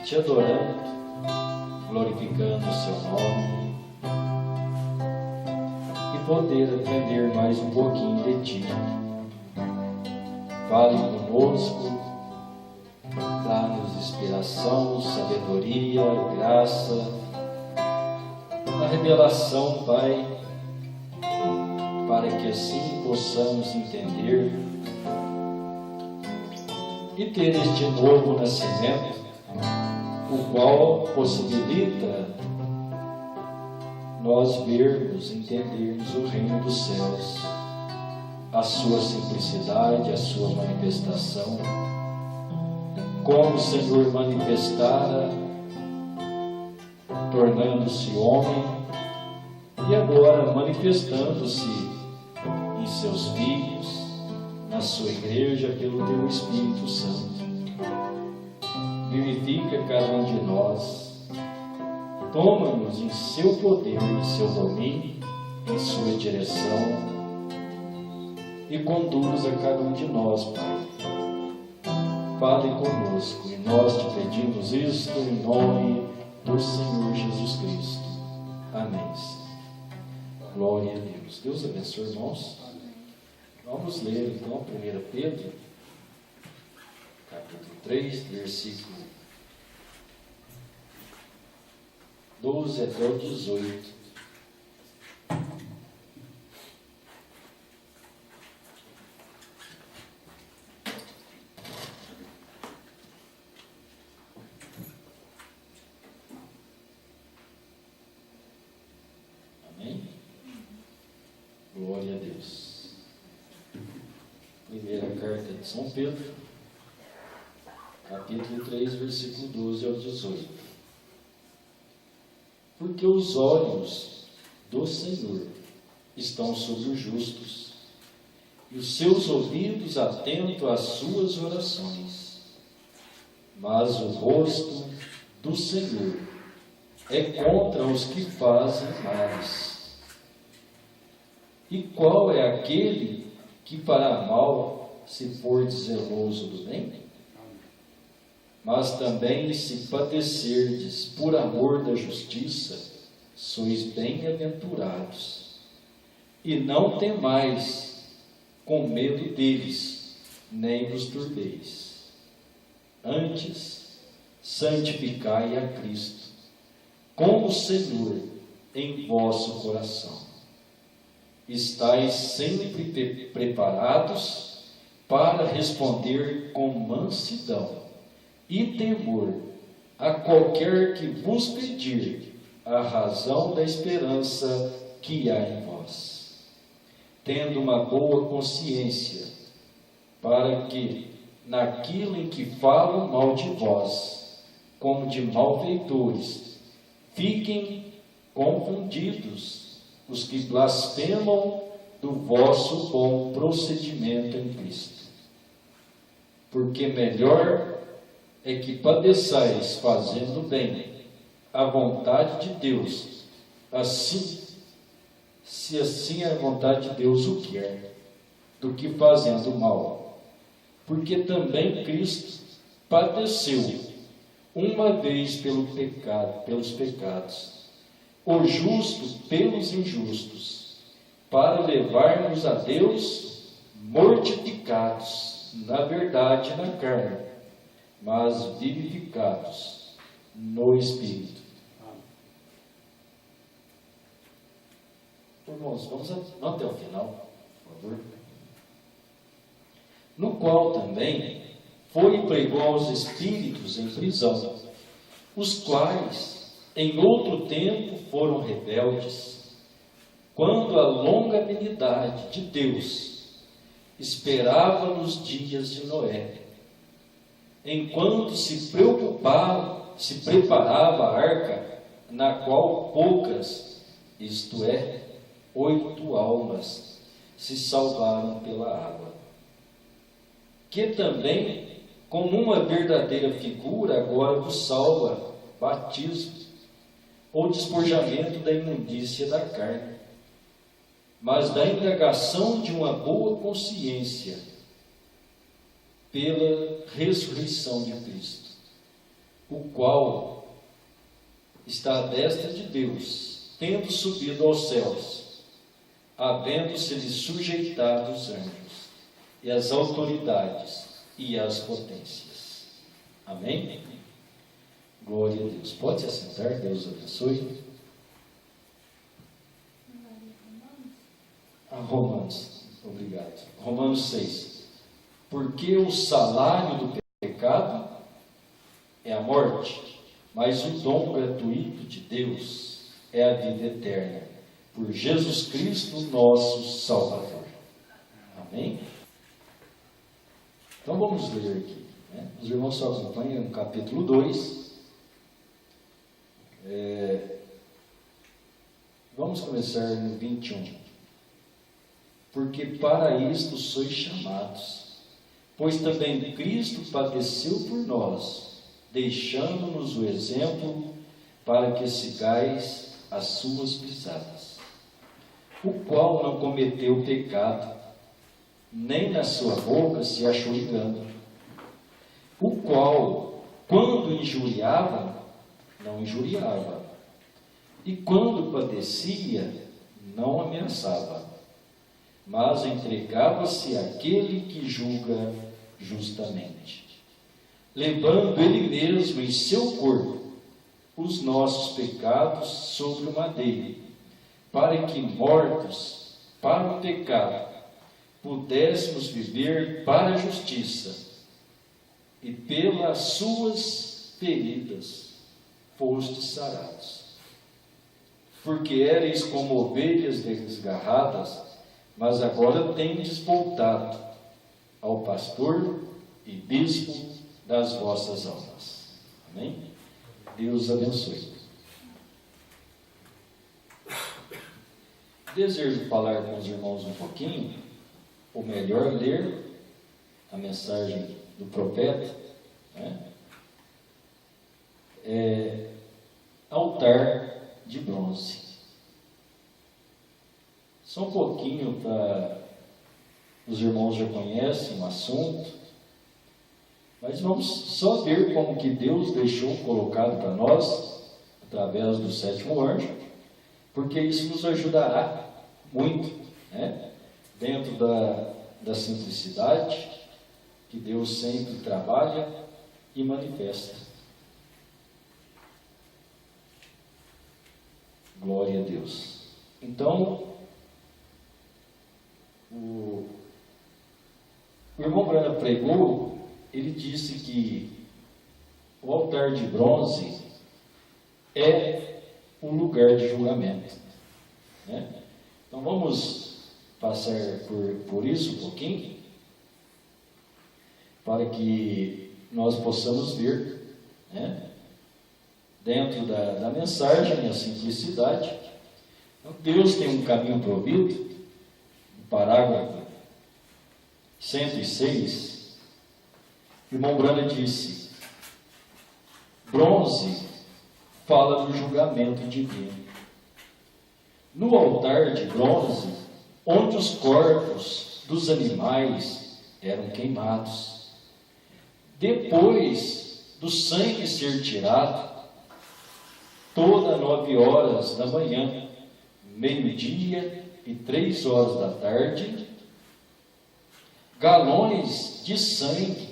Te adorando, glorificando o seu nome e poder aprender mais um pouquinho de Ti. Fale conosco, dá-nos inspiração, sabedoria, graça, a revelação, Pai, para que assim possamos entender e ter este novo nascimento, o qual possibilita nós vermos, entendermos o reino dos céus, a sua simplicidade, a sua manifestação, como o Senhor manifestara, tornando-se homem e agora manifestando-se em seus filhos, na sua igreja, pelo Teu Espírito Santo. Vivifica cada um de nós, toma-nos em seu poder, em seu domínio, em sua direção e conduz a cada um de nós, Pai. Fale conosco e nós te pedimos isto em nome do Senhor Jesus Cristo. Amém. Glória a Deus. Deus abençoe, irmãos. Vamos ler então 1 Pedro, capítulo 3, versículo 12 até o 18. Amém? Glória a Deus. Primeira carta de São Pedro, capítulo 3, versículo 12 ao 18. Porque os olhos do Senhor estão sobre os justos, e os seus ouvidos atentos às suas orações. Mas o rosto do Senhor é contra os que fazem males. E qual é aquele que fará mal se for zeloso do bem? Mas também se padecerdes por amor da justiça, sois bem-aventurados. E não temais com medo deles, nem vos turbeis. Antes, santificai a Cristo, como Senhor em vosso coração. Estais sempre preparados para responder com mansidão e temor a qualquer que vos pedir a razão da esperança que há em vós, tendo uma boa consciência, para que, naquilo em que falam mal de vós, como de malfeitores, fiquem confundidos os que blasfemam do vosso bom procedimento em Cristo. Porque melhor é que padeçais fazendo bem a vontade de Deus, assim, se assim a vontade de Deus o quer, do que fazendo mal. Porque também Cristo padeceu uma vez pelos pecados, o justo pelos injustos, para levarmos a Deus mortificados, na verdade, na carne, mas vivificados no Espírito. Irmãos, vamos até o final, por favor. No qual também foi e pregou aos espíritos em prisão, os quais em outro tempo foram rebeldes, quando a longa benignidade de Deus esperava nos dias de Noé, enquanto se preparava a arca, na qual poucas, isto é, 8 almas, se salvaram pela água. Que também, como uma verdadeira figura, agora vos salva batismo, ou despojamento da imundícia da carne, mas da indagação de uma boa consciência, pela ressurreição de Cristo, o qual está à destra de Deus, tendo subido aos céus, havendo-se-lhe sujeitado os anjos, e as autoridades, e as potências. Amém? Glória a Deus. Pode se assentar, Deus abençoe. Romanos, obrigado. Romanos 6. Porque o salário do pecado é a morte, mas o dom gratuito de Deus é a vida eterna, por Jesus Cristo, nosso Salvador. Amém? Então vamos ler aqui, né? Os irmãos só acompanham no capítulo 2. Vamos começar no 21. Porque para isto sois chamados, pois também Cristo padeceu por nós, deixando-nos o exemplo para que sigais as suas pisadas, o qual não cometeu pecado, nem na sua boca se achou engano, o qual, quando injuriava, não injuriava, e quando padecia, não ameaçava, mas entregava-se àquele que julga justamente, levando ele mesmo em seu corpo os nossos pecados sobre o madeiro, para que, mortos para o pecado, pudéssemos viver para a justiça, e pelas suas feridas fostes sarados. Porque éreis como ovelhas desgarradas, mas agora tendes voltado ao pastor e bispo das vossas almas. Amém? Deus abençoe. Desejo falar com os irmãos um pouquinho, ou melhor, ler a mensagem do profeta, né? Altar de bronze. Só um pouquinho, os irmãos já conhecem o assunto, mas vamos só ver como que Deus deixou colocado para nós, através do 7º anjo, porque isso nos ajudará muito, né? Dentro da simplicidade que Deus sempre trabalha e manifesta. Glória a Deus. Então, o irmão Brana pregou, ele disse que o altar de bronze é um lugar de julgamento, né? Então vamos passar por isso um pouquinho, para que nós possamos ver, né, dentro da mensagem, a simplicidade. Então, Deus tem um caminho provido. No parágrafo 106, o irmão Brana disse: bronze fala do julgamento divino. No altar de bronze, onde os corpos dos animais eram queimados, depois do sangue ser tirado, toda 9 horas da manhã, meio-dia e 3 horas da tarde, galões de sangue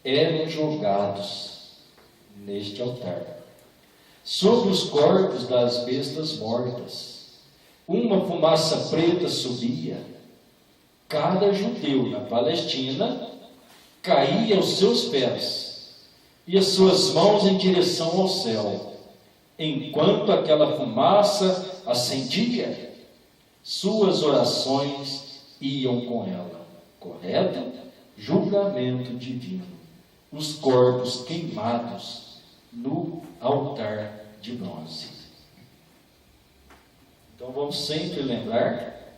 eram jogados neste altar, sobre os corpos das bestas mortas. Uma fumaça preta subia. Cada judeu na Palestina caía aos seus pés e as suas mãos em direção ao céu. Enquanto aquela fumaça ascendia, suas orações iam com ela. Correto? Julgamento divino. Os corpos queimados no altar de bronze. Então vamos sempre lembrar,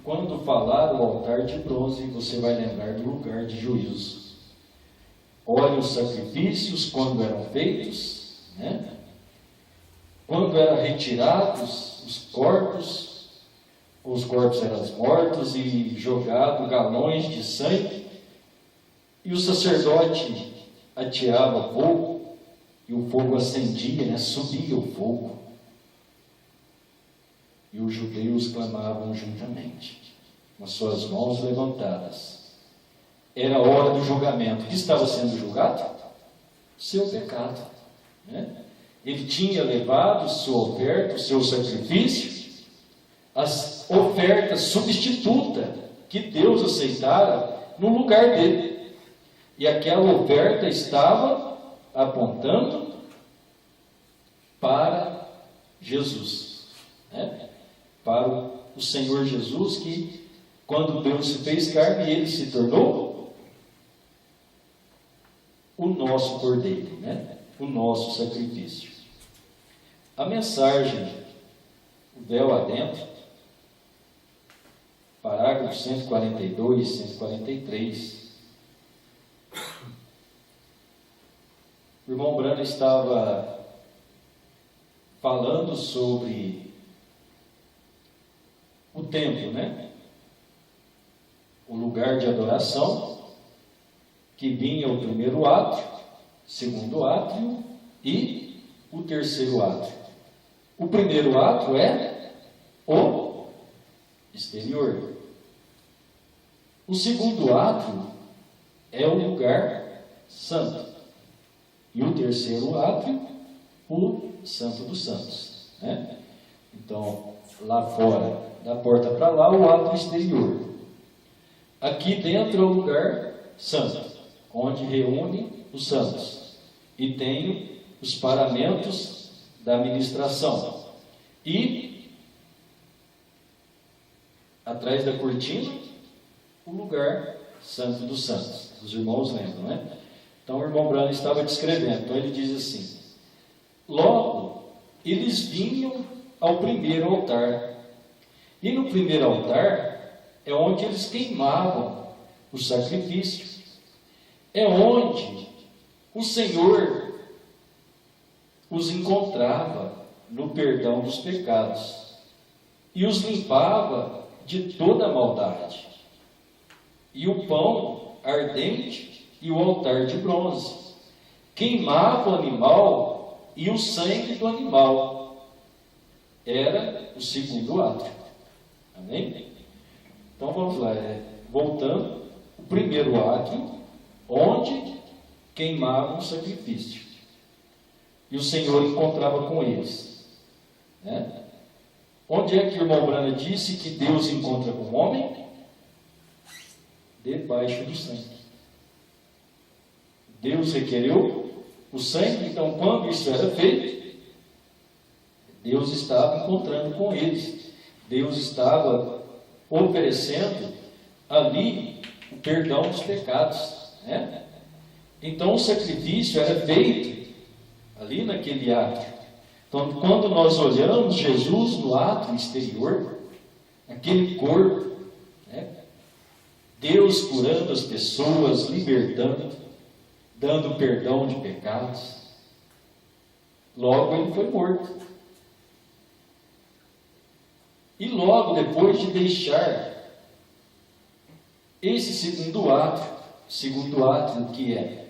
quando falar o altar de bronze, você vai lembrar do lugar de juízo. Olha os sacrifícios quando eram feitos, né? Quando eram retirados os corpos eram mortos e jogados galões de sangue, e o sacerdote ateava fogo, e o fogo acendia, né? Subia o fogo, e os judeus clamavam juntamente, com as suas mãos levantadas. Era a hora do julgamento. O que estava sendo julgado? Seu pecado, né? Ele tinha levado sua oferta, o seu sacrifício, as ofertas substituta que Deus aceitara no lugar dele. E aquela oferta estava apontando para Jesus, né? Para o Senhor Jesus, que quando Deus se fez carne, ele se tornou o nosso cordeiro, né? O nosso sacrifício. A mensagem, o véu adentro, parágrafos 142 e 143. O irmão Brano estava falando sobre o templo, né? O lugar de adoração, que vinha o primeiro átrio, segundo átrio e o terceiro átrio. O primeiro átrio é o exterior. O segundo átrio é o lugar santo. E o terceiro átrio, o Santo dos Santos, né? Então, lá fora, da porta para lá, o átrio exterior. Aqui dentro é o lugar santo, onde reúne os santos. E tem os paramentos da ministração. E, atrás da cortina, o lugar santo dos santos. Os irmãos lembram, né? Então o irmão Brano estava descrevendo. Então ele diz assim: logo, eles vinham ao primeiro altar. E no primeiro altar é onde eles queimavam o sacrifício. É onde o Senhor os encontrava no perdão dos pecados e os limpava de toda a maldade. E o pão ardente e o altar de bronze queimava o animal e o sangue do animal. Era o segundo átrio. Amém? Então vamos lá, voltando. O primeiro átrio, onde queimavam o sacrifício. E o Senhor encontrava com eles, né? Onde é que o irmão Brana disse que Deus encontra com o homem? Debaixo do sangue. Deus requereu o sangue, então quando isso era feito, Deus estava encontrando com eles. Deus estava oferecendo ali o perdão dos pecados, né? Então o sacrifício era feito ali naquele átrio. Então, quando nós olhamos Jesus no átrio exterior, aquele corpo, né? Deus curando as pessoas, libertando, dando perdão de pecados, logo ele foi morto. E logo depois de deixar esse segundo átrio que é,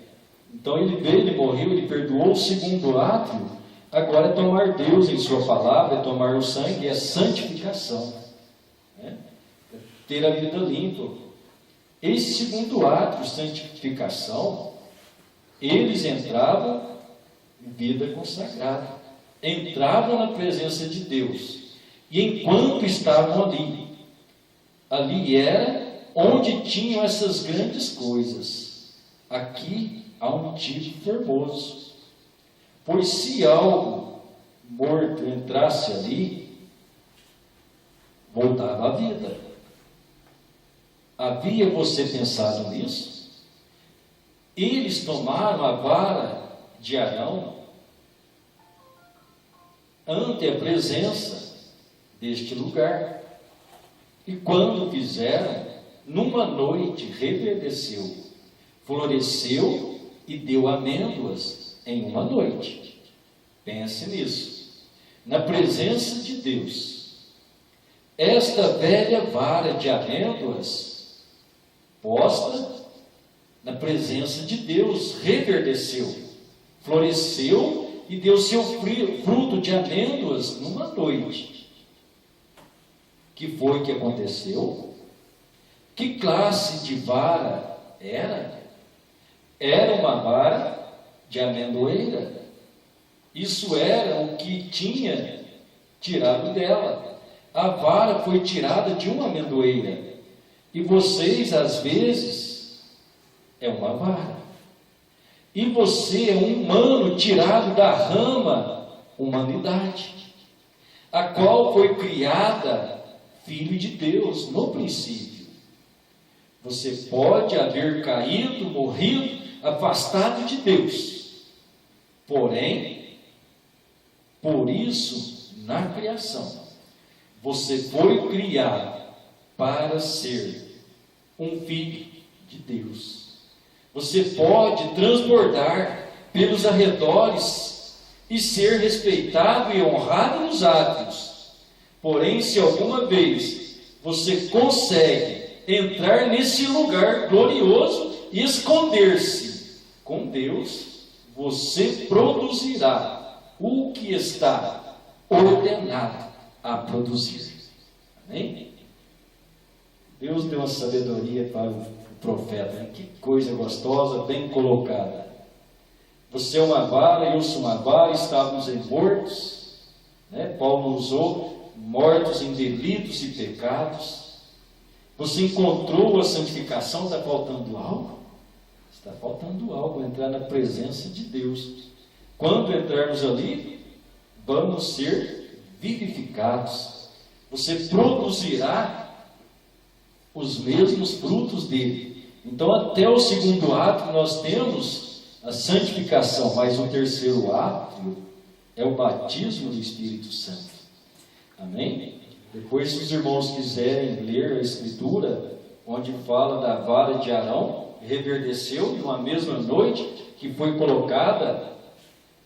então ele veio, ele morreu, ele perdoou o segundo átrio, Agora é tomar Deus em sua palavra, é tomar o sangue, é santificação, né? É ter a vida limpa. Esse segundo ato de santificação, eles entravam em vida consagrada, entravam na presença de Deus, e enquanto estavam ali era onde tinham essas grandes coisas. Aqui há um motivo formoso, pois se algo morto entrasse ali, voltava à vida. Havia você pensado nisso? Eles tomaram a vara de Arão ante a presença deste lugar, e quando fizeram, numa noite reverdeceu, floresceu e deu amêndoas em uma noite. Pense nisso, na presença de Deus. Esta velha vara de amêndoas posta na presença de Deus, reverdeceu, floresceu e deu seu fruto de amêndoas numa noite. Que foi que aconteceu? Que classe de vara era? Era uma vara de amendoeira. Isso era o que tinha tirado dela. A vara foi tirada de uma amendoeira. E vocês, às vezes, é uma vara. E você é um humano tirado da rama humanidade, a qual foi criada filho de Deus no princípio. Você pode haver caído, morrido, afastado de Deus. Porém, por isso, na criação, você foi criado para ser um filho de Deus. Você pode transbordar pelos arredores e ser respeitado e honrado nos átrios. Porém, se alguma vez você consegue entrar nesse lugar glorioso e esconder-se com Deus, você produzirá o que está ordenado a produzir. Amém? Deus deu uma sabedoria para o profeta, né? Que coisa gostosa, bem colocada. Você é uma vara, eu sou uma vara, estávamos mortos, né? Paulo usou mortos em delitos e pecados. Você encontrou a santificação, está faltando algo? Está faltando algo, entrar na presença de Deus. Quando entrarmos ali, vamos ser vivificados. Você produzirá os mesmos frutos dele. Então, até o segundo ato, nós temos a santificação, mas o terceiro ato é o batismo do Espírito Santo. Amém? Depois, se os irmãos quiserem ler a Escritura, onde fala da vara de Arão, reverdeceu numa mesma noite, que foi colocada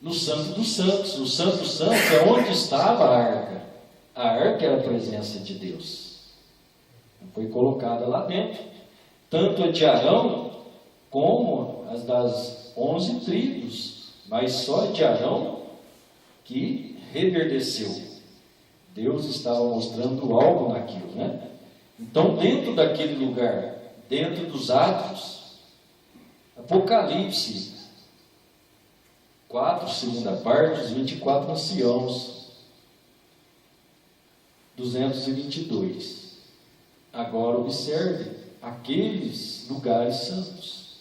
no Santo dos Santos. O Santo dos Santos é onde estava a arca. A arca era a presença de Deus. Foi colocada lá dentro. Tanto a de Arão, como as das 11 tribos. Mas só a de Arão que reverdeceu. Deus estava mostrando algo naquilo, né? Então, dentro daquele lugar, dentro dos átrios, Apocalipse 4, segunda parte, os 24 anciãos, 222. Agora observe aqueles lugares santos.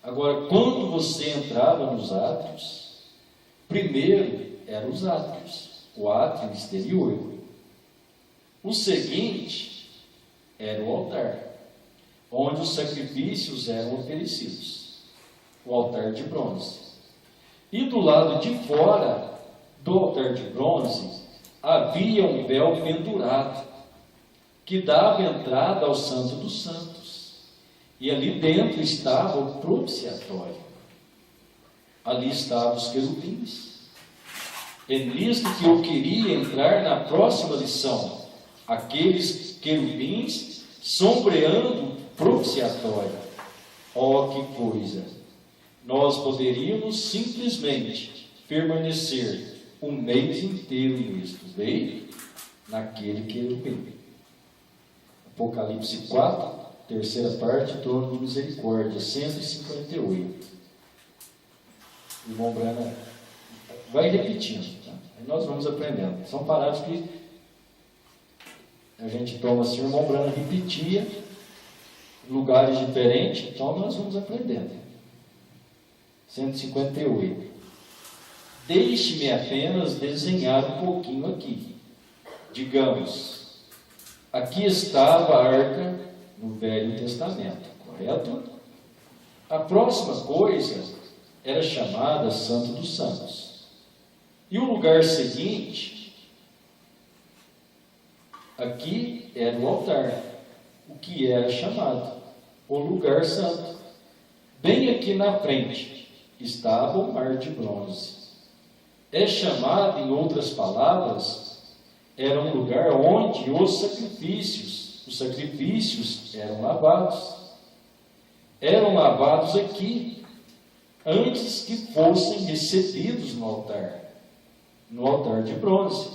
Agora, quando você entrava nos átrios, primeiro eram os átrios, o átrio exterior. O seguinte era o altar, onde os sacrifícios eram oferecidos, o altar de bronze. E do lado de fora do altar de bronze havia um véu pendurado, que dava entrada ao Santo dos Santos. E ali dentro estava o propiciatório. Ali estavam os querubins. É nisto que eu queria entrar na próxima lição. Aqueles querubins sombreando o propiciatório. Oh, que coisa! Nós poderíamos simplesmente permanecer o mês inteiro nisto. Veio naquele querubim. Apocalipse 4, terceira parte, trono de misericórdia, 158. O irmão Brana vai repetindo, tá? Aí nós vamos aprendendo. São parágrafos que a gente toma assim, o irmão Brana repetia, lugares diferentes, então nós vamos aprendendo. 158. Deixe-me apenas desenhar um pouquinho aqui. Digamos, aqui estava a arca no Velho Testamento, correto? A próxima coisa era chamada Santo dos Santos. E o lugar seguinte, aqui era o altar, o que era chamado o lugar santo. Bem aqui na frente estava o mar de bronze. É chamado, em outras palavras, era um lugar onde os sacrifícios eram lavados. Eram lavados aqui, antes que fossem recebidos no altar de bronze,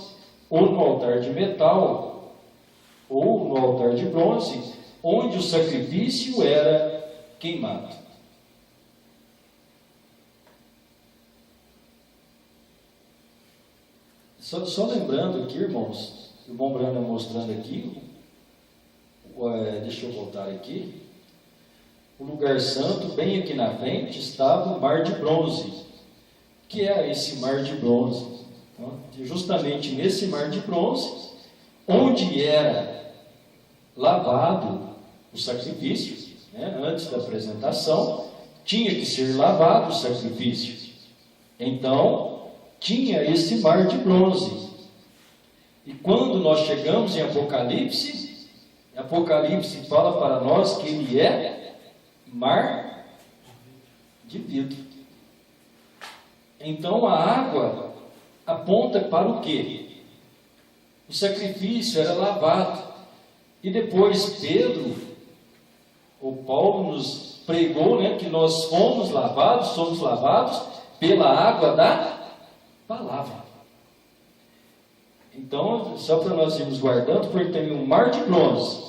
ou no altar de metal, ou no altar de bronze, onde o sacrifício era queimado. Só lembrando aqui, irmãos, o irmão Brana mostrando aqui, deixa eu voltar aqui, o lugar santo, bem aqui na frente, estava o mar de bronze. O que é esse mar de bronze? Então, justamente nesse mar de bronze, onde era lavado o sacrifício, né, antes da apresentação, tinha que ser lavado o sacrifício. Então, tinha esse mar de bronze. E quando nós chegamos em Apocalipse, Apocalipse fala para nós que ele é mar de vidro. Então a água aponta para o quê? O sacrifício era lavado. E depois Pedro, ou Paulo nos pregou, né, que nós somos lavados pela água da palavra. Então, só para nós irmos guardando, porque tem um mar de bronze,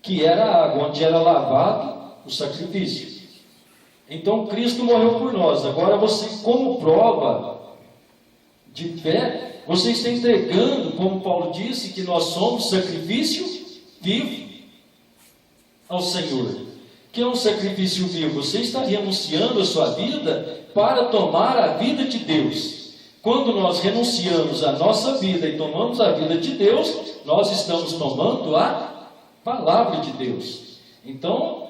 que era a água onde era lavado o sacrifício. Então, Cristo morreu por nós. Agora você, como prova de fé, você está entregando, como Paulo disse, que nós somos sacrifício vivo ao Senhor. Que é um sacrifício vivo? Você está renunciando a sua vida para tomar a vida de Deus. Quando nós renunciamos a nossa vida e tomamos a vida de Deus, nós estamos tomando a palavra de Deus. Então,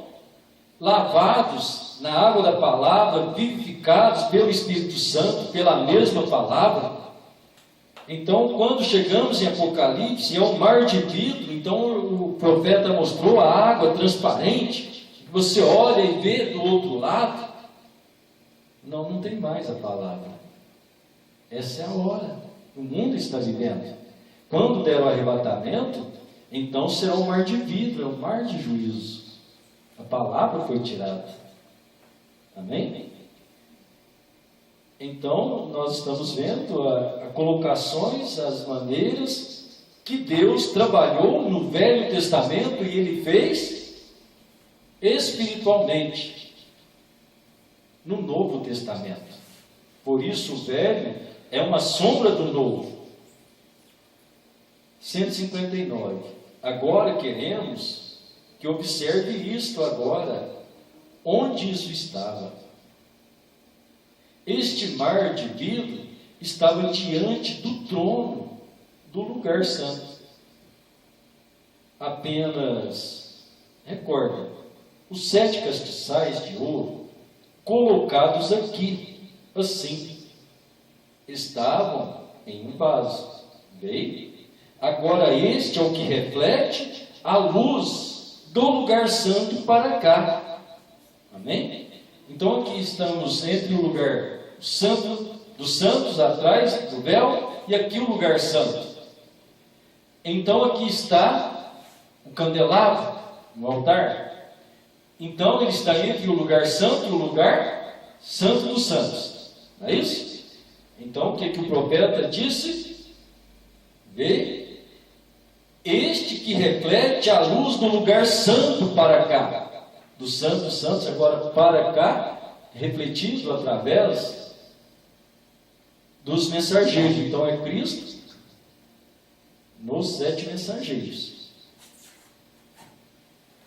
lavados na água da palavra, vivificados pelo Espírito Santo, pela mesma palavra. Então, quando chegamos em Apocalipse, é um mar de vidro. Então, o profeta mostrou a água transparente. Você olha e vê do outro lado. Não tem mais a palavra. Essa é a hora. O mundo está vivendo. Quando der o arrebatamento, então será um mar de vidro, é um mar de juízo. A palavra foi tirada. Amém? Então, nós estamos vendo as colocações, as maneiras que Deus trabalhou no Velho Testamento e Ele fez espiritualmente no Novo Testamento. Por isso, o Velho é uma sombra do Novo. 159. Agora queremos que observe isto agora. Onde isso estava? Este mar de vidro estava diante do trono do lugar santo. Apenas, recorda, os 7 castiçais de ouro colocados aqui, assim, estavam em um vaso. Veio? Agora este é o que reflete a luz do lugar santo para cá. Amém? Então aqui estamos entre o lugar santo dos santos, atrás do véu, e aqui o lugar santo. Então aqui está o candelabro, no altar. Então ele está entre o lugar santo e o lugar santo dos santos. Não é isso? Então, o que o profeta disse? Vê, este que reflete a luz do lugar santo para cá, do santo dos santos agora para cá, refletido através dos mensageiros. Então é Cristo nos 7 mensageiros.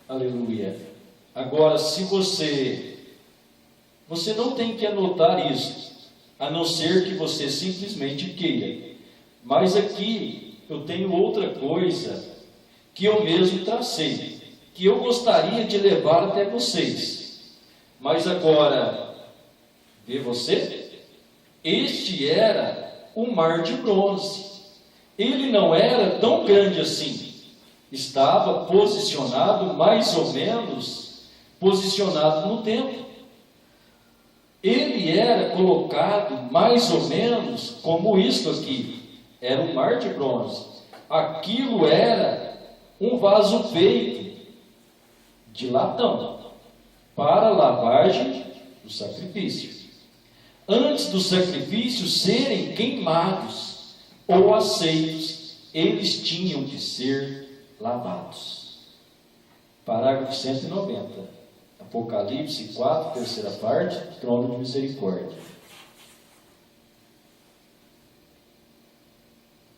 Aleluia. Agora, se você não tem que anotar isso, a não ser que você simplesmente queira. Mas aqui eu tenho outra coisa que eu mesmo tracei, que eu gostaria de levar até vocês. Mas agora, vê você? Este era o mar de bronze. Ele não era tão grande assim. Estava posicionado mais ou menos, posicionado no templo. Ele era colocado mais ou menos como isto aqui. Era um mar de bronze. Aquilo era um vaso feito de latão para a lavagem do sacrifício. Antes dos sacrifícios serem queimados ou aceitos, eles tinham que ser lavados. Parágrafo 190. Apocalipse 4, terceira parte, trono de misericórdia.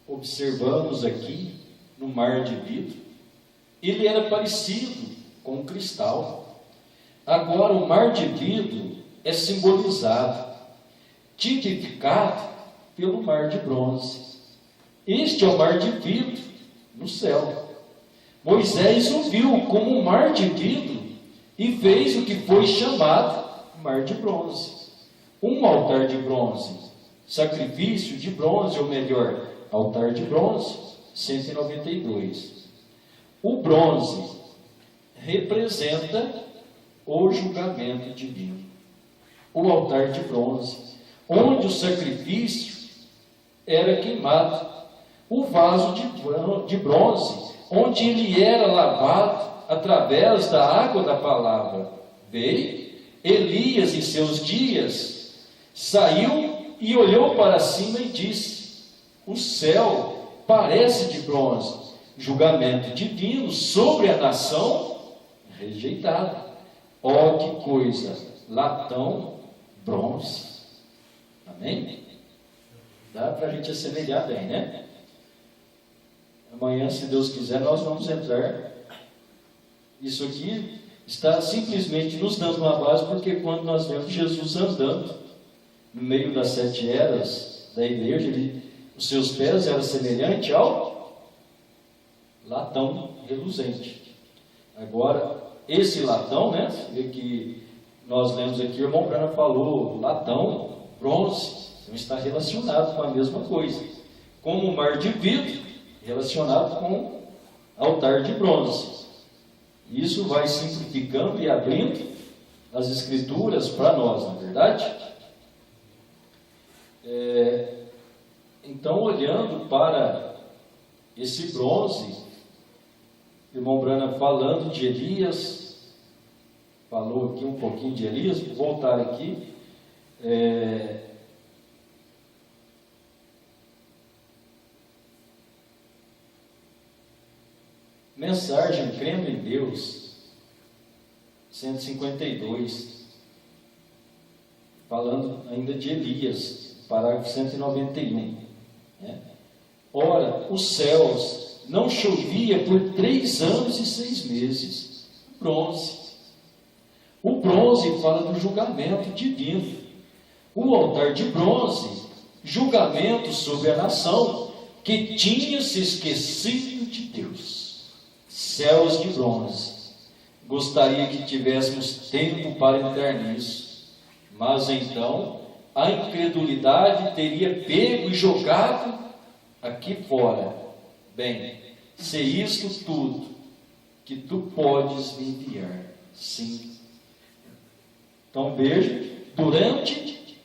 Observamos aqui no mar de vidro, ele era parecido com um cristal. Agora o mar de vidro é simbolizado, tipificado pelo mar de bronze. Este é o mar de vidro no céu. Moisés o viu como um mar de vidro e fez o que foi chamado mar de bronze. Um altar de bronze, sacrifício de bronze, ou melhor, altar de bronze, 192. O bronze representa o julgamento divino. O altar de bronze, onde o sacrifício era queimado. O vaso de bronze, onde ele era lavado através da água da palavra. Veio Elias em seus dias, saiu e olhou para cima e disse: o céu parece de bronze, julgamento divino sobre a nação rejeitada. Ó, que coisa! Latão, bronze. Amém? Dá para a gente assemelhar bem, né? Amanhã, se Deus quiser, nós vamos entrar. Isso aqui está simplesmente nos dando uma base, porque quando nós vemos Jesus andando no meio das 7 eras da igreja, os seus pés eram semelhantes ao latão reluzente. Agora, esse latão, né, que nós lemos aqui, o irmão Branham falou, latão, bronze, então está relacionado com a mesma coisa. Como o mar de vidro, relacionado com altar de bronze. Isso vai simplificando e abrindo as escrituras para nós, não é verdade? Então, olhando para esse bronze, o irmão Branham falando de Elias, falou aqui um pouquinho de Elias, vou voltar aqui. Mensagem Crendo em Deus, 152, falando ainda de Elias, parágrafo 191. Né? Ora, os céus não chovia por 3 anos e 6 meses. Bronze. O bronze fala do julgamento divino. O altar de bronze, julgamento sobre a nação que tinha se esquecido de Deus. Céus de bronze. Gostaria que tivéssemos tempo para entrar nisso, mas então a incredulidade teria pego e jogado aqui fora. Bem, se isto tudo que tu podes me enviar, sim. Então veja, durante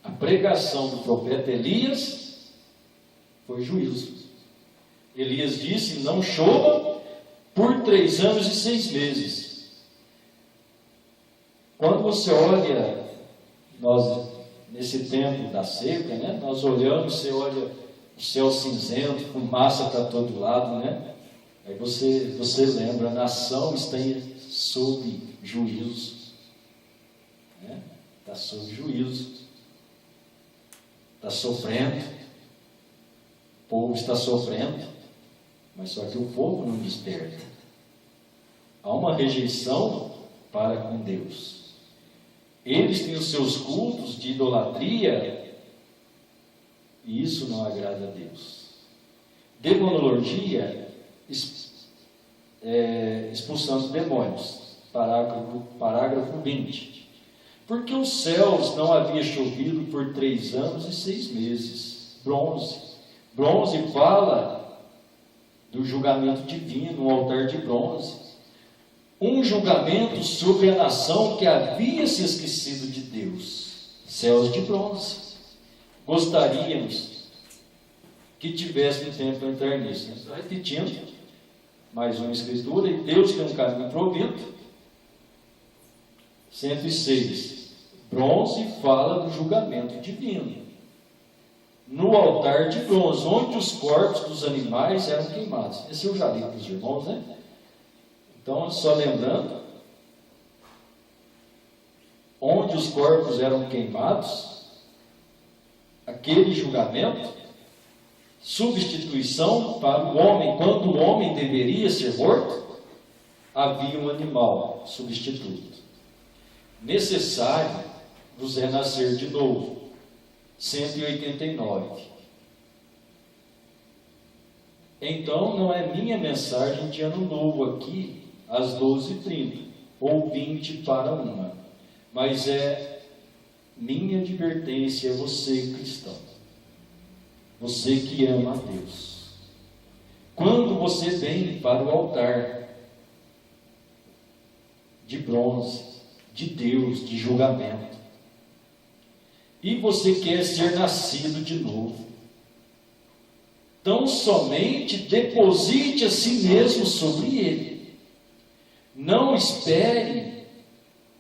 a pregação do profeta Elias, foi juízo. Elias disse: não chova por 3 anos e 6 meses. Quando você olha, nós nesse tempo da seca, né? Nós olhamos, você olha o céu cinzento, fumaça para todo lado, né? Aí você lembra, a nação está sob juízo, né? Está sob juízo, está sofrendo, o povo está sofrendo, mas só que o povo não desperta. Há uma rejeição para com Deus. Eles têm os seus cultos de idolatria e isso não agrada a Deus. Demonologia, expulsando demônios. Parágrafo 20. Porque os céus não havia chovido por 3 anos e 6 meses. Bronze fala do julgamento divino, um altar de bronze. Um julgamento sobre a nação que havia se esquecido de Deus. Céus de bronze. Gostaríamos que tivesse um tempo para entrar nisso. Está repetindo mais uma escritura. E Deus tem um caminho provido. 106. Bronze fala do julgamento divino. No altar de bronze, onde os corpos dos animais eram queimados. Esse eu já li para os irmãos, né? Então, só lembrando, onde os corpos eram queimados, aquele julgamento, substituição para o homem, quando o homem deveria ser morto, havia um animal substituto. Necessário vos é nascer de novo. 189. Então, não é minha mensagem de ano novo aqui, às 12h30, ou 20 para 1, mas é minha advertência a você, cristão, você que ama a Deus. Quando você vem para o altar de bronze, de Deus, de julgamento, e você quer ser nascido de novo, tão somente deposite a si mesmo sobre ele. Não espere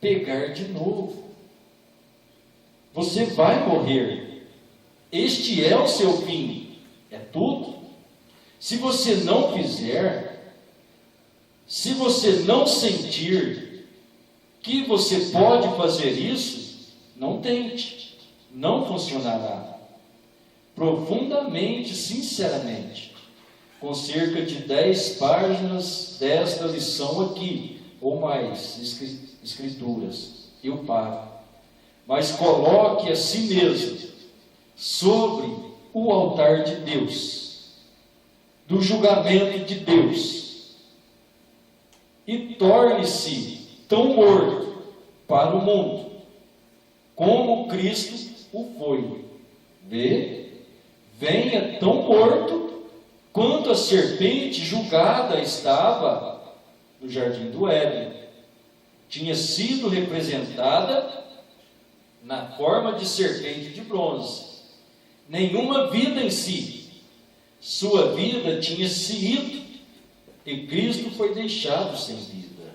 pegar de novo. Você vai morrer. Este é o seu fim. É tudo. Se você não fizer, se você não sentir que você pode fazer isso, não tente. Não funcionará. Profundamente, sinceramente, com cerca de 10 páginas desta lição aqui, ou mais escrituras, eu paro. Mas coloque a si mesmo sobre o altar de Deus, do julgamento de Deus, e torne-se tão morto para o mundo, como Cristo o foi. Venha tão morto quanto a serpente julgada estava no jardim do Éden. Tinha sido representada na forma de serpente de bronze. Nenhuma vida em si. Sua vida tinha se ido e Cristo foi deixado sem vida.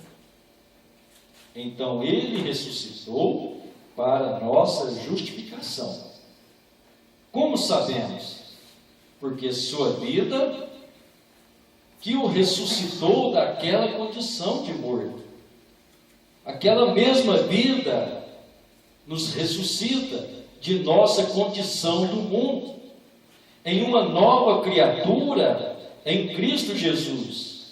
Então ele ressuscitou para nossa justificação. Como sabemos? Porque sua vida que o ressuscitou daquela condição de morto. Aquela mesma vida nos ressuscita de nossa condição do mundo, em uma nova criatura em Cristo Jesus.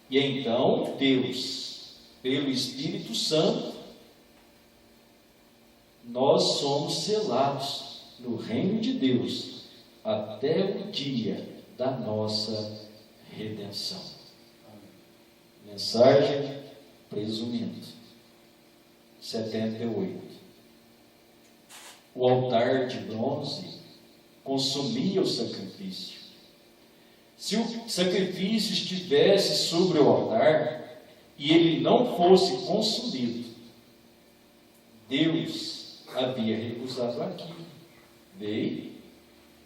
E então Deus, pelo Espírito Santo, nós somos selados no reino de Deus até o dia da nossa redenção. Mensagem presumindo. 78. O altar de bronze consumia o sacrifício. Se o sacrifício estivesse sobre o altar e ele não fosse consumido, Deus havia recusado aquilo. Veio.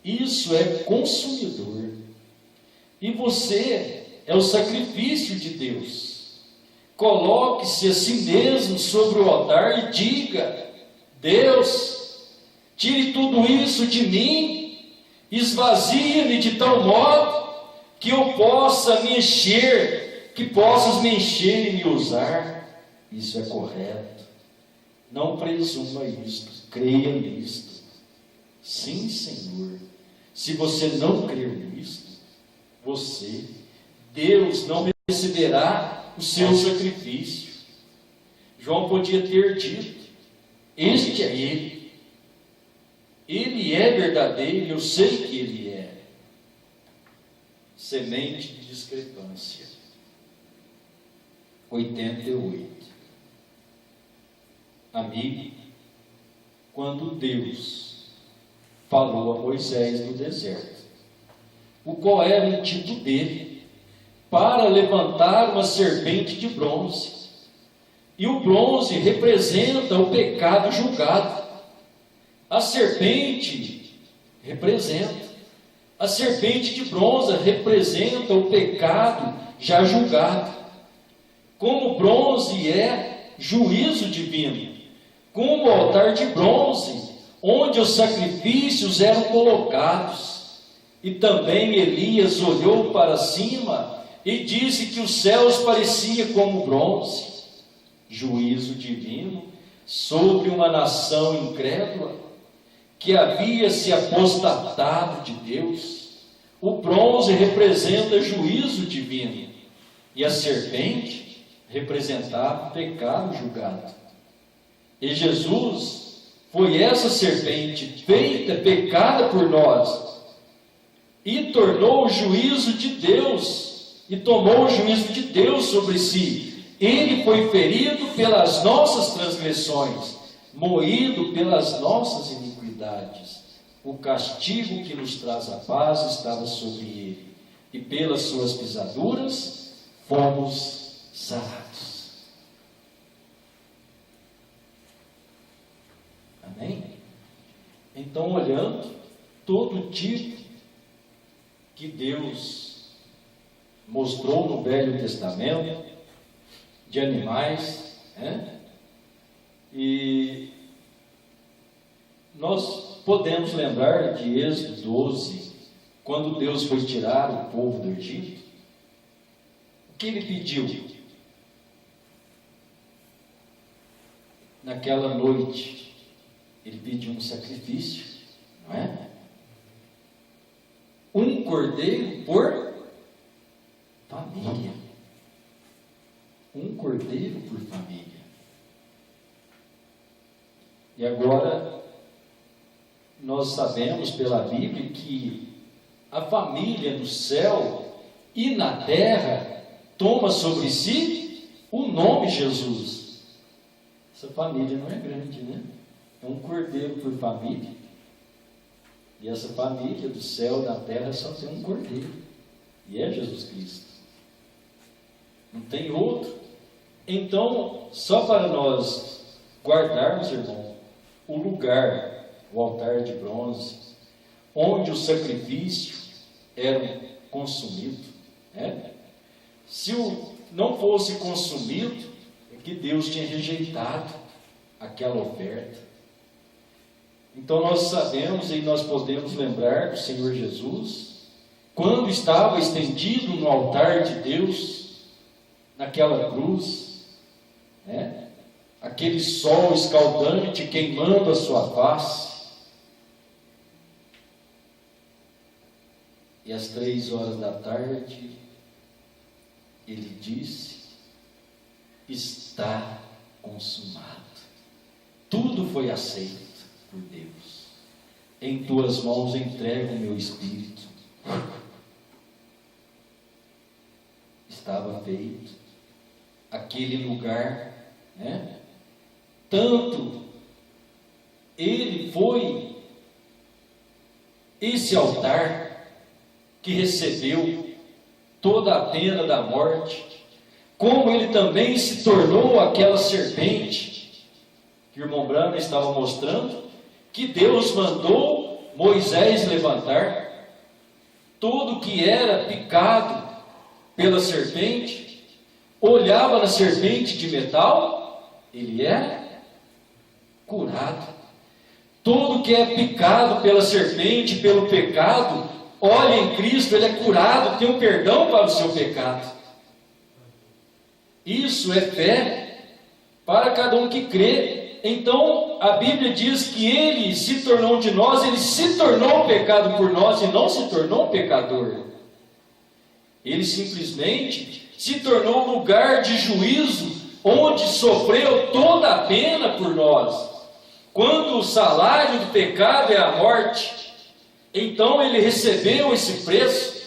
Isso é consumidor. E você é o sacrifício de Deus. Coloque-se a si mesmo sobre o altar e diga: Deus, Tire tudo isso de mim, esvazie-me de tal modo que eu possa me encher, que possas me encher e me usar. Isso é correto. Não presuma isto, creia nisto. Sim, Senhor. Se você não crer nisto, Deus não receberá o seu sacrifício. João podia ter dito: este é Ele. Ele é verdadeiro, eu sei que Ele é. Semente de discrepância. 88. Amigo, quando Deus falou a Moisés no deserto, o qual era o tipo dele, para levantar uma serpente de bronze. E o bronze representa o pecado julgado. A serpente de bronze representa o pecado já julgado. Como o bronze é juízo divino, como o altar de bronze, onde os sacrifícios eram colocados. E também Elias olhou para cima e disse que os céus pareciam como bronze. Juízo divino sobre uma nação incrédula que havia se apostatado de Deus. O bronze representa juízo divino e a serpente representava o pecado julgado. E Jesus foi essa serpente feita pecada por nós e tornou o juízo de Deus e tomou o juízo de Deus sobre si. Ele foi ferido pelas nossas transgressões, moído pelas nossas iniquidades. O castigo que nos traz a paz estava sobre ele, e pelas suas pisaduras fomos sarados. Amém? Então, olhando todo tipo que Deus mostrou no Velho Testamento, de animais, né? E nós podemos lembrar de Êxodo 12, quando Deus foi tirar o povo do Egito. O que Ele pediu? Naquela noite, Ele pediu um sacrifício, não é? Um cordeiro por família. Um cordeiro por família. E agora, nós sabemos pela Bíblia que a família no céu e na terra toma sobre si o nome Jesus. Essa família não é grande, né? É um cordeiro por família. E essa família do céu e da terra só tem um cordeiro. E é Jesus Cristo. Não tem outro. Então, só para nós guardarmos, irmão, o lugar, o altar de bronze, onde o sacrifício era consumido, né? Se não fosse consumido, é que Deus tinha rejeitado aquela oferta. Então nós sabemos e nós podemos lembrar do Senhor Jesus, quando estava estendido no altar de Deus, naquela cruz, né? Aquele sol escaldante queimando a sua face, e às 3 horas da tarde, ele disse: está consumado. Tudo foi aceito por Deus. Em tuas mãos entrego o meu espírito. Estava feito. Aquele lugar, né? Tanto ele foi esse altar que recebeu toda a pena da morte, como ele também se tornou aquela serpente que o irmão Branco estava mostrando, que Deus mandou Moisés levantar. Tudo que era picado pela serpente, olhava na serpente de metal, ele era curado. Todo que é picado pela serpente, pelo pecado, olha em Cristo, ele é curado, tem um perdão para o seu pecado. Isso é fé para cada um que crê. Então, a Bíblia diz que ele se tornou de nós, ele se tornou pecado por nós e não se tornou pecador. Ele simplesmente se tornou lugar de juízo, onde sofreu toda a pena por nós. Quando o salário do pecado é a morte, então ele recebeu esse preço.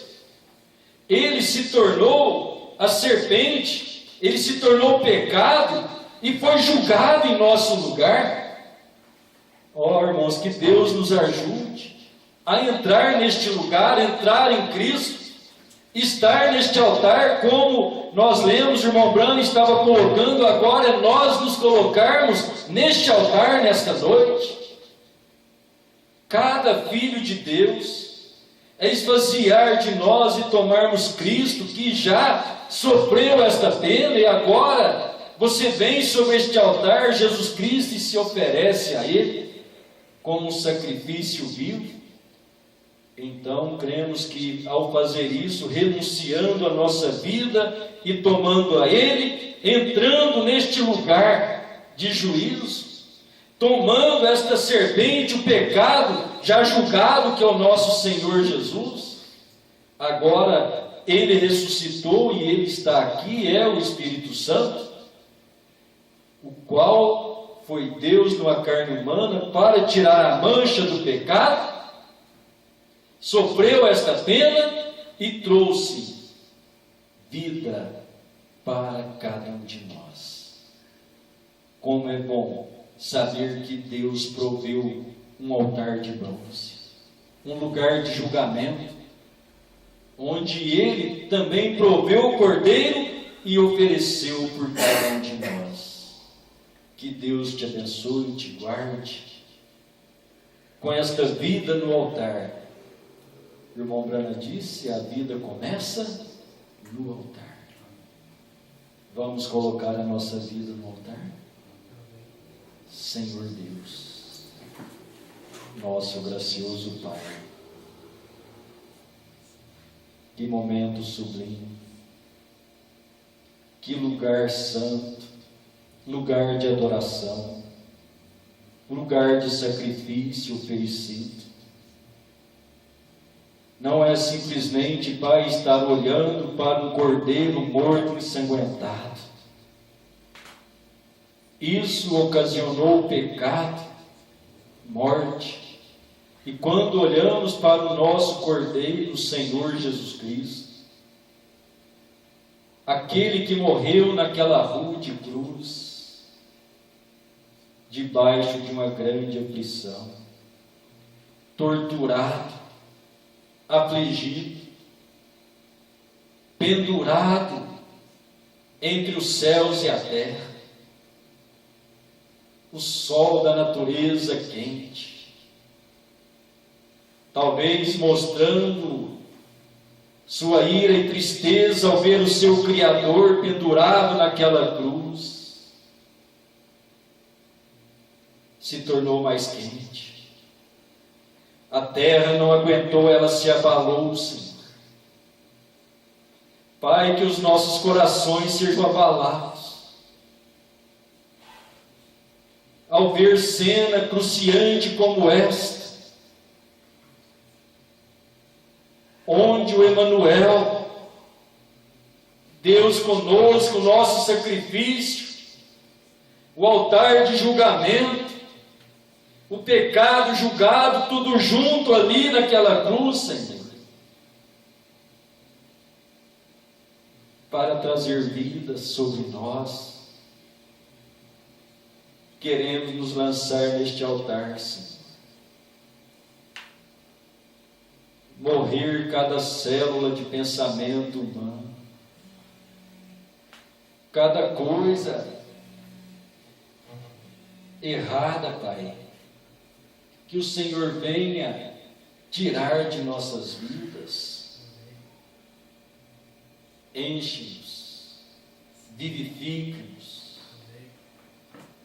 Ele se tornou a serpente, ele se tornou pecado e foi julgado em nosso lugar. Ó, irmãos, que Deus nos ajude a entrar neste lugar, entrar em Cristo, estar neste altar, como nós lemos, o irmão Brano estava colocando agora, é nós nos colocarmos neste altar nesta noite. Cada filho de Deus é esvaziar de nós e tomarmos Cristo, que já sofreu esta pena, e agora você vem sobre este altar, Jesus Cristo, e se oferece a Ele como um sacrifício vivo. Então, cremos que ao fazer isso, renunciando a nossa vida e tomando a Ele, entrando neste lugar de juízo, tomando esta serpente, o pecado já julgado, que é o nosso Senhor Jesus, agora Ele ressuscitou e Ele está aqui, é o Espírito Santo, o qual foi Deus numa carne humana para tirar a mancha do pecado, sofreu esta pena e trouxe vida para cada um de nós. Como é bom saber que Deus proveu um altar de bronze, um lugar de julgamento, onde Ele também proveu o cordeiro e ofereceu por cada um de nós. Que Deus te abençoe e te guarde com esta vida no altar. O irmão Brana disse, a vida começa no altar. Vamos colocar a nossa vida no altar? Senhor Deus, nosso gracioso Pai, que momento sublime, que lugar santo, lugar de adoração, lugar de sacrifício oferecido. Não é simplesmente, Pai, estar olhando para um cordeiro morto ensanguentado. Isso ocasionou pecado, morte. E quando olhamos para o nosso cordeiro, o Senhor Jesus Cristo, aquele que morreu naquela rude cruz, debaixo de uma grande aflição, torturado, afligido, pendurado entre os céus e a terra, o sol da natureza quente, talvez mostrando sua ira e tristeza ao ver o seu Criador pendurado naquela cruz, se tornou mais quente. A terra não aguentou, ela se abalou, Senhor. Pai, que os nossos corações sejam abalados ao ver cena cruciante como esta, onde o Emanuel, Deus conosco, o nosso sacrifício, o altar de julgamento, o pecado julgado, tudo junto ali naquela cruz, Senhor, para trazer vida sobre nós. Queremos nos lançar neste altar, Senhor. Morrer cada célula de pensamento humano, cada coisa errada, Pai, que o Senhor venha tirar de nossas vidas. Enche-nos, vivifica-nos.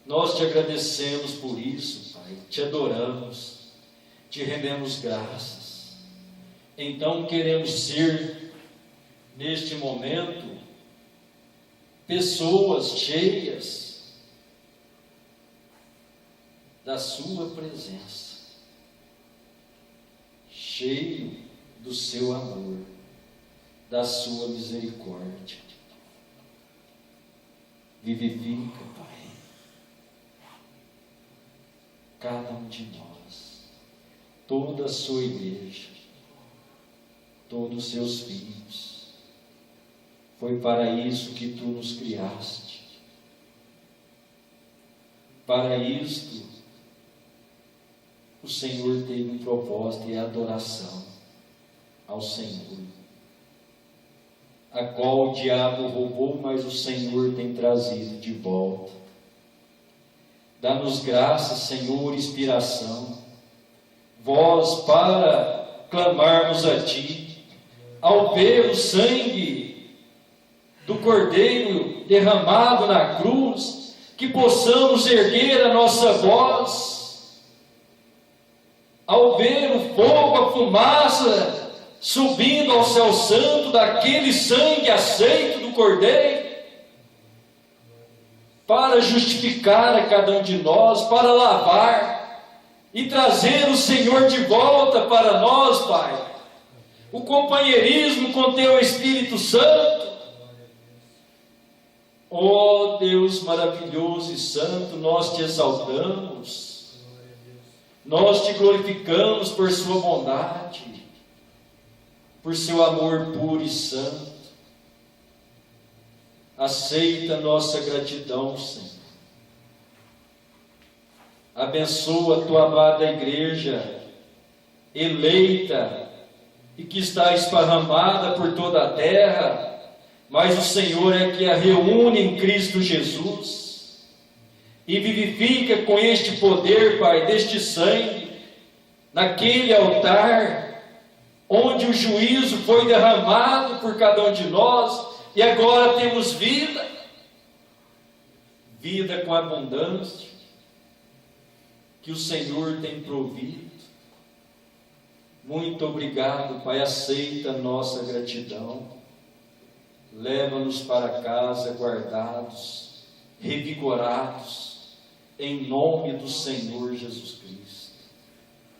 Nós te agradecemos por isso, Pai. Pai, te adoramos, te rendemos graças. Então queremos ser, neste momento, pessoas cheias da sua presença, cheio do seu amor, da sua misericórdia. Vivifica, Pai, cada um de nós, toda a sua igreja, todos os seus filhos. Foi para isso que tu nos criaste. Para isto, o Senhor teve um propósito, e a adoração ao Senhor, a qual o diabo roubou, mas o Senhor tem trazido de volta. Dá-nos graça, Senhor, inspiração, voz para clamarmos a Ti, ao ver o sangue do Cordeiro derramado na cruz, que possamos erguer a nossa voz, ao ver o fogo, a fumaça subindo ao céu santo daquele sangue aceito do Cordeiro, para justificar a cada um de nós, para lavar e trazer o Senhor de volta para nós, Pai. O companheirismo com Teu Espírito Santo. Ó Deus maravilhoso e santo, nós te exaltamos, nós te glorificamos por sua bondade, por seu amor puro e santo. Aceita nossa gratidão, Senhor. Abençoa a tua amada igreja, eleita e que está esparramada por toda a terra, mas o Senhor é que a reúne em Cristo Jesus e vivifica com este poder, Pai, deste sangue, naquele altar onde o juízo foi derramado por cada um de nós, e agora temos vida, vida com abundância, que o Senhor tem provido. Muito obrigado, Pai, aceita a nossa gratidão. Leva-nos para casa guardados, revigorados, em nome do Senhor Jesus Cristo.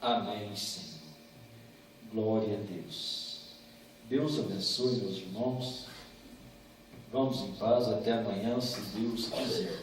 Amém, Senhor. Glória a Deus. Deus abençoe, meus irmãos. Vamos em paz, até amanhã, se Deus quiser.